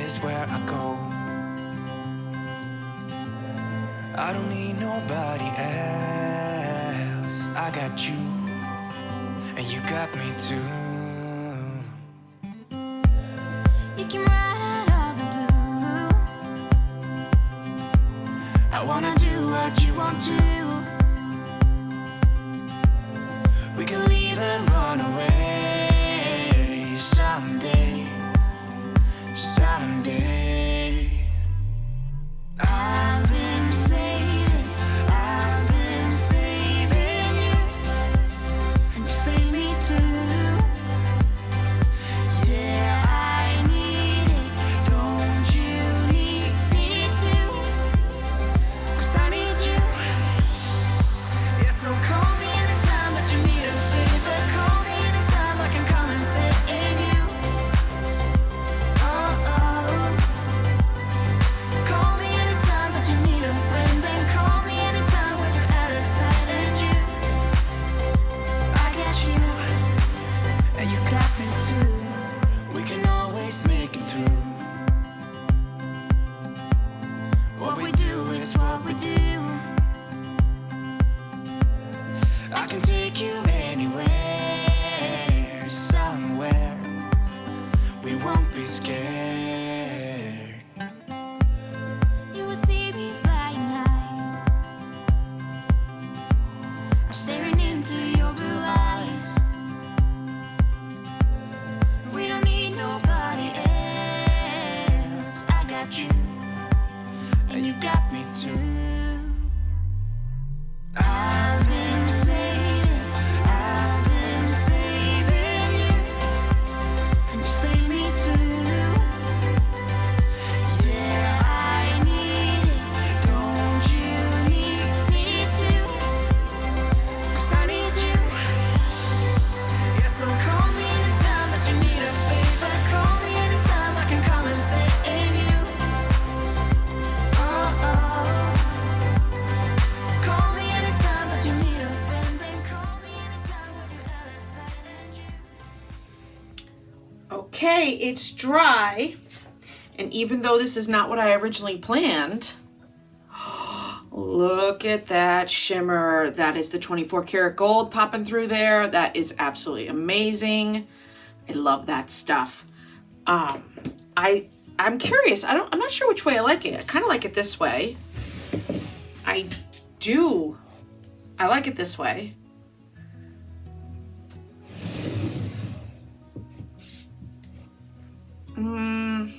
is where I go. I don't need nobody else. I got you, and you got me too. You can ride out all the blue. I wanna do what you want to. We can leave and run away someday, someday. I've been saving you, and you save me too. Yeah, I need it, don't you need me too? 'Cause I need you. Yeah, so call me anytime that you need a favor. Call me anytime I can come and sit in you. Oh, oh. Call me anytime that you need a friend. And call me anytime when you're at a tight end. You, I got you, and you got me too. We can always make it through. What we do is what we do. I can take you anywhere, somewhere. We won't be scared. You will see me flying high. I'm staring into your blue eyes. We don't need nobody else. I got you, and you got me too. I've been saving you, and you save me too. Yeah, I need it, don't you need me too? 'Cause I need you. Yeah, so call me anytime that you need a favor. Call me anytime I can come and sit in you. Oh, oh. Call me anytime that you need a friend. And call me anytime when you're at a tight end. Okay, it's dry. And even though this is not what I originally planned, look at that shimmer. That is the 24 karat gold popping through there. That is absolutely amazing. I love that stuff. I'm curious. I'm not sure which way I like it. I kind of like it this way. I like it this way.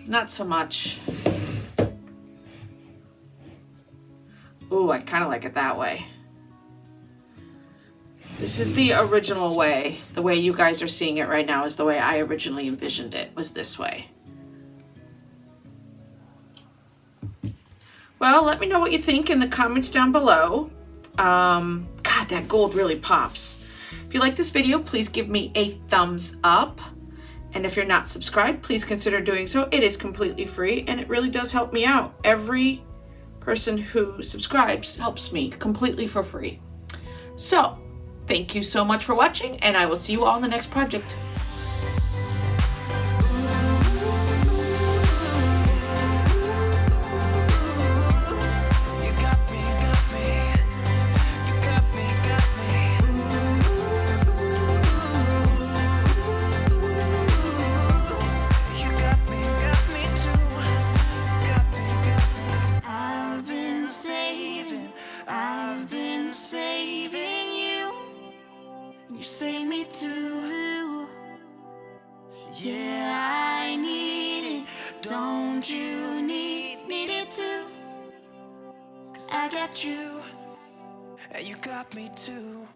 Not so much. Ooh, I kind of like it that way. This is the original way. The way you guys are seeing it right now is the way I originally envisioned it, was this way. Well, let me know what you think in the comments down below. God, that gold really pops. If you like this video, please give me a thumbs up. And if you're not subscribed, please consider doing so. It is completely free and it really does help me out. Every person who subscribes helps me completely for free. So, thank you so much for watching, and I will see you all in the next project. You got me, got me. You got me, got me. You got me too. Got me, got me. I've been saving you, and you save me too. Yeah, I need it, don't you need it too? 'Cause I got you, And you got me too.